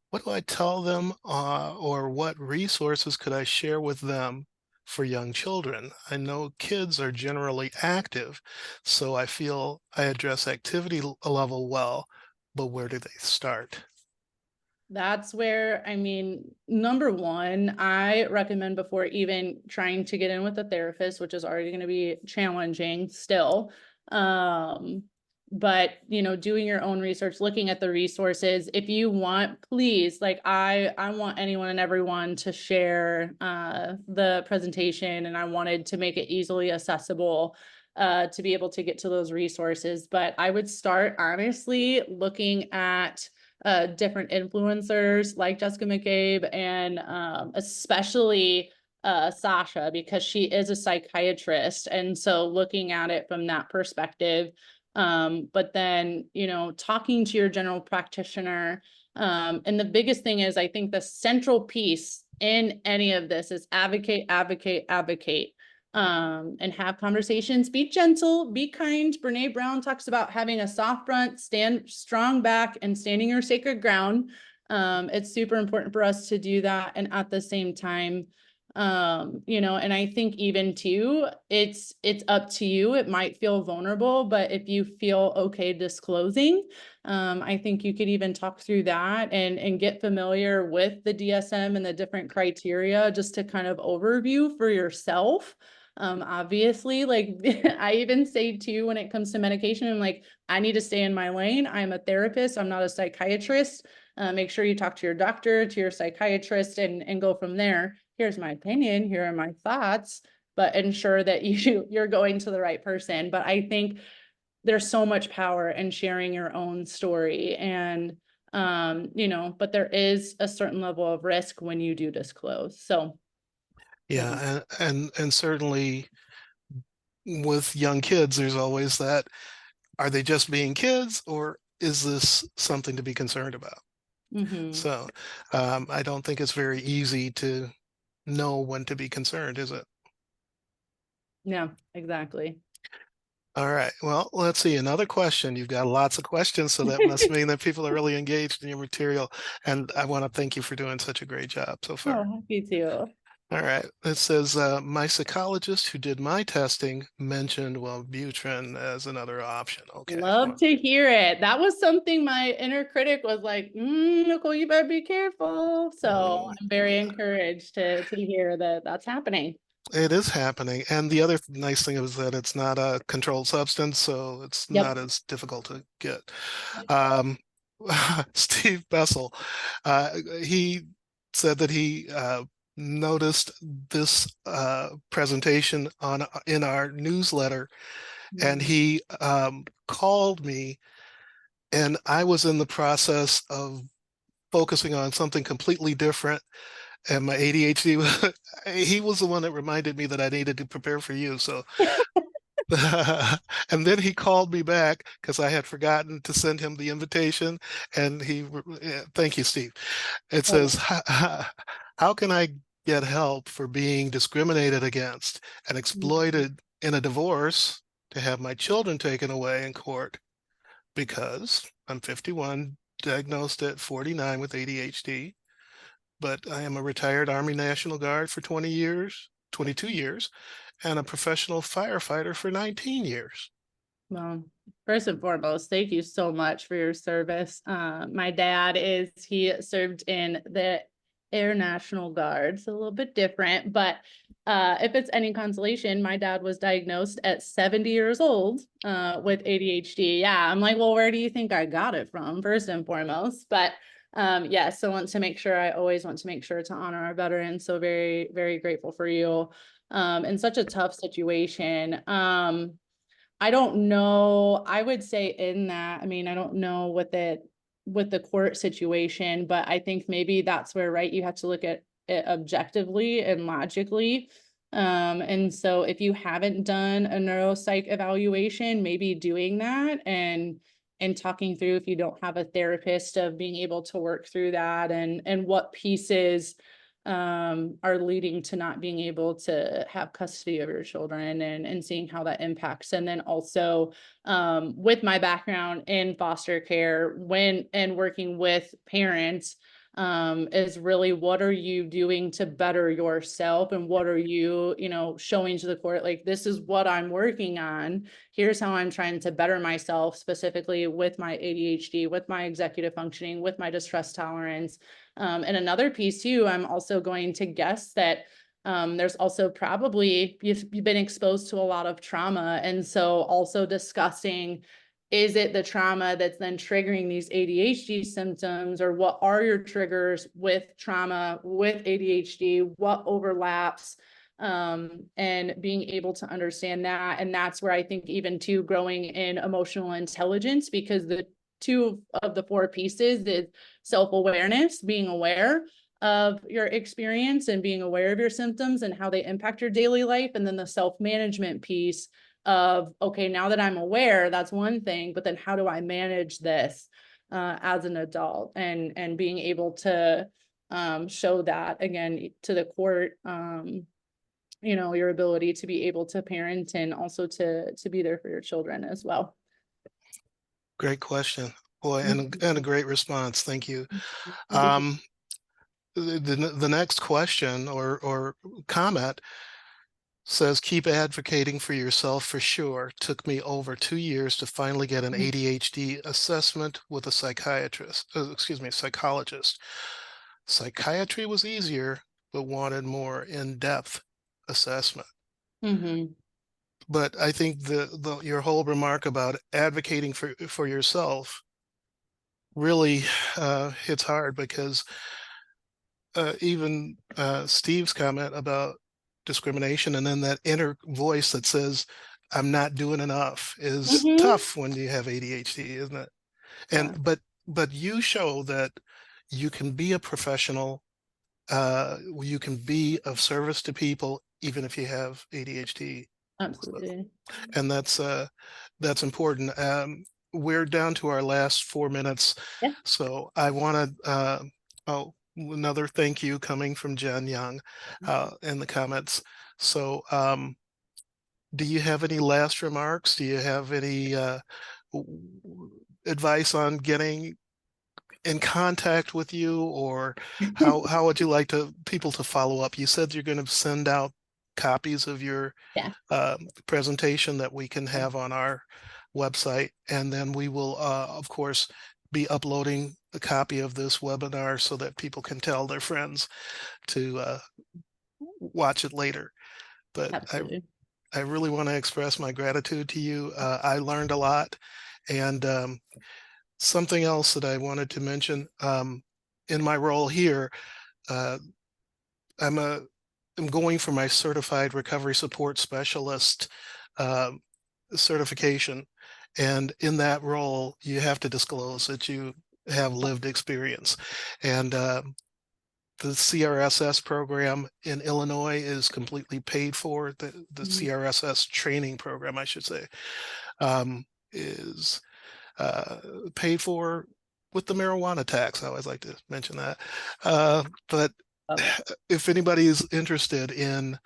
Speaker 1: What do I tell them, or what resources could I share with them for young children? I know kids are generally active, so I feel I address activity level well, but where do they start?"
Speaker 2: That's where, I mean, number one, I recommend before even trying to get in with a therapist, which is already going to be challenging still. But doing your own research, looking at the resources, if you want, please, like I want anyone and everyone to share the presentation, and I wanted to make it easily accessible to be able to get to those resources. But I would start honestly looking at different influencers like Jessica McCabe, and especially Sasha, because she is a psychiatrist. And so looking at it from that perspective, but then, talking to your general practitioner. And the biggest thing is, I think the central piece in any of this is advocate, advocate, advocate. and have conversations. Be gentle, be kind. Brene Brown talks about having a soft front, stand strong back, and standing your sacred ground. It's super important for us to do that. And at the same time, you know, and I think even too, it's up to you. It might feel vulnerable, but if you feel okay disclosing, I think you could even talk through that and get familiar with the DSM and the different criteria just to kind of overview for yourself. Obviously, like I even say too, when it comes to medication, I'm like, I need to stay in my lane. I'm a therapist. I'm not a psychiatrist. Make sure you talk to your doctor, to your psychiatrist, and go from there. Here's my opinion. Here are my thoughts, but ensure that you're going to the right person. But I think there's so much power in sharing your own story, and you know, but there is a certain level of risk when you do disclose. So
Speaker 1: Yeah, and certainly with young kids, there's always that, are they just being kids, or is this something to be concerned about?
Speaker 2: mhm.
Speaker 1: So I don't think it's very easy to know when to be concerned, is it?
Speaker 2: Yeah, exactly.
Speaker 1: All right. Well, let's see. Another question. You've got lots of questions, so that must mean that people are really engaged in your material. And I want to thank you for doing such a great job so
Speaker 2: Oh,
Speaker 1: far.
Speaker 2: happy to.
Speaker 1: All right. It says, my psychologist who did my testing mentioned Wellbutrin as another option. Okay.
Speaker 2: Love to hear it. That was something my inner critic was like, Nicole, you better be careful. So I'm very encouraged to hear that that's happening.
Speaker 1: It is happening. And the other nice thing is that it's not a controlled substance, so it's not
Speaker 2: Yep.
Speaker 1: as difficult to get. Um, Steve Bessel, he said that he noticed this presentation in our newsletter, and he called me, and I was in the process of focusing on something completely different, and my ADHD was, he was the one that reminded me that I needed to prepare for you. So and then he called me back because I had forgotten to send him the invitation, and thank you, Steve. It
Speaker 2: Oh,
Speaker 1: says, how can I get help for being discriminated against and exploited in a divorce to have my children taken away in court because I'm 51, diagnosed at 49 with ADHD, but I am a retired Army National Guard for 20 years, 22 years, and a professional firefighter for 19 years.
Speaker 2: well, first and foremost, thank you so much for your service. My dad he served in the Air National Guard, so a little bit different, but if it's any consolation, my dad was diagnosed at 70 years old with ADHD. Yeah, I'm like, well, where do you think I got it from, first and foremost? But yeah, so I always want to make sure to honor our veterans. So very, very grateful for you in such a tough situation. I don't know. I would say in that, I mean, I don't know what with the court situation, but I think maybe that's where, right, you have to look at it objectively and logically. And so if you haven't done a neuropsych evaluation, maybe doing that and talking through, if you don't have a therapist, of being able to work through that and what pieces are leading to not being able to have custody of your children and seeing how that impacts. And then also with my background in foster care and working with parents, is really, what are you doing to better yourself, and what are you showing to the court, like, this is what I'm working on, here's how I'm trying to better myself, specifically with my ADHD, with my executive functioning, with my distress tolerance. And another piece too, I'm also going to guess that there's also probably, you've been exposed to a lot of trauma. And so also discussing, is it the trauma that's then triggering these ADHD symptoms, or what are your triggers with trauma, with ADHD, what overlaps, and being able to understand that. And that's where I think even too, growing in emotional intelligence, because the two of the four pieces is self-awareness, being aware of your experience and being aware of your symptoms and how they impact your daily life. And then the self-management piece of, okay, now that I'm aware, that's one thing, but then how do I manage this as an adult, and being able to show that again to the court your ability to be able to parent and also to be there for your children as well.
Speaker 1: Great question, boy, and a great response. Thank you.
Speaker 2: Thank you.
Speaker 1: The next question or comment says, keep advocating for yourself for sure. Took me over 2 years to finally get an ADHD assessment with a psychiatrist, psychologist. Psychiatry was easier, but wanted more in-depth assessment.
Speaker 2: Mm-hmm.
Speaker 1: But I think your whole remark about advocating for yourself really hits hard, because even Steve's comment about discrimination and then that inner voice that says, I'm not doing enough, is
Speaker 2: Mm-hmm.
Speaker 1: tough when you have ADHD, isn't it?
Speaker 2: Yeah.
Speaker 1: And but you show that you can be a professional, you can be of service to people even if you have ADHD.
Speaker 2: Absolutely.
Speaker 1: And that's important. We're down to our last 4 minutes,
Speaker 2: Yeah.
Speaker 1: so I want to another thank you coming from Jen Young in the comments. So do you have any last remarks? Do you have any advice on getting in contact with you, or how would you like people to follow up? You said you're going to send out copies of your
Speaker 2: Yeah.
Speaker 1: presentation that we can have on our website, and then we will of course be uploading a copy of this webinar so that people can tell their friends to watch it later. But
Speaker 2: Absolutely.
Speaker 1: I really want to express my gratitude to you. I learned a lot. And something else that I wanted to mention, in my role here, I'm going for my certified recovery support specialist certification. And in that role, you have to disclose that you have lived experience. And the CRSS program in Illinois is completely paid for. The CRSS training program, I should say, is paid for with the marijuana tax. I always like to mention that. But if anybody is interested in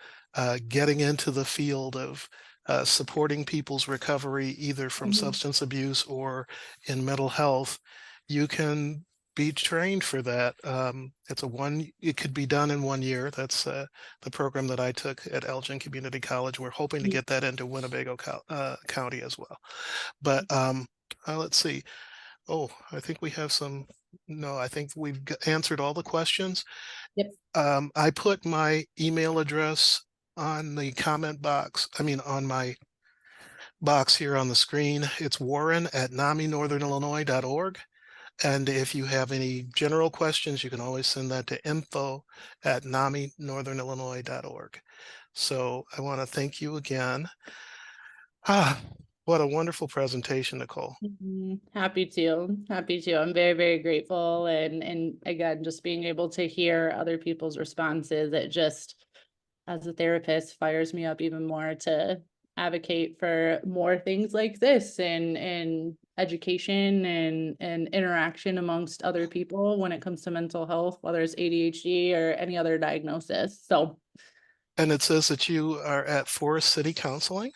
Speaker 1: getting into the field of supporting people's recovery, either from substance abuse or in mental health, you can be trained for that. It could be done in 1 year. That's the program that I took at Elgin Community College. We're hoping to get that into Winnebago County as well. But let's see. Oh, I think we have I think we've answered all the questions.
Speaker 2: Yep.
Speaker 1: I put my email address on the comment box, on my box here on the screen. It's warren@naminorthernillinois.org. And if you have any general questions, you can always send that to info@naminorthernillinois.org. So I want to thank you again. What a wonderful presentation, Nicole.
Speaker 2: Happy to. I'm very, very grateful. And again, just being able to hear other people's responses, it just, as a therapist, fires me up even more to advocate for more things like this and education and interaction amongst other people when it comes to mental health, whether it's ADHD or any other diagnosis. So.
Speaker 1: And it says that you are at Forest City Counseling?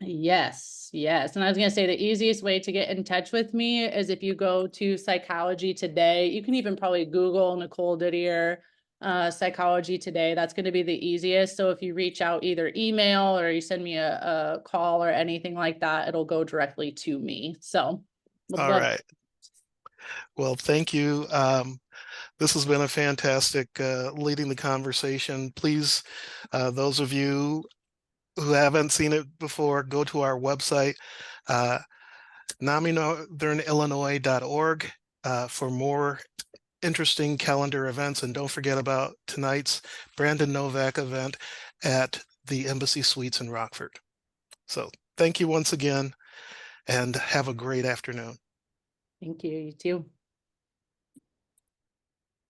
Speaker 2: Yes. And I was going to say the easiest way to get in touch with me is if you go to Psychology Today. You can even probably Google Nicole Didier Psychology Today. That's going to be the easiest. So if you reach out either email or you send me a call or anything like that, it'll go directly to me. So.
Speaker 1: All right. Well, thank you. This has been a fantastic leading the conversation. Please, those of you who haven't seen it before, go to our website, naminorthernillinois.org, for more interesting calendar events. And don't forget about tonight's Brandon Novak event at the Embassy Suites in Rockford. So thank you once again, and have a great afternoon.
Speaker 2: Thank you. You too.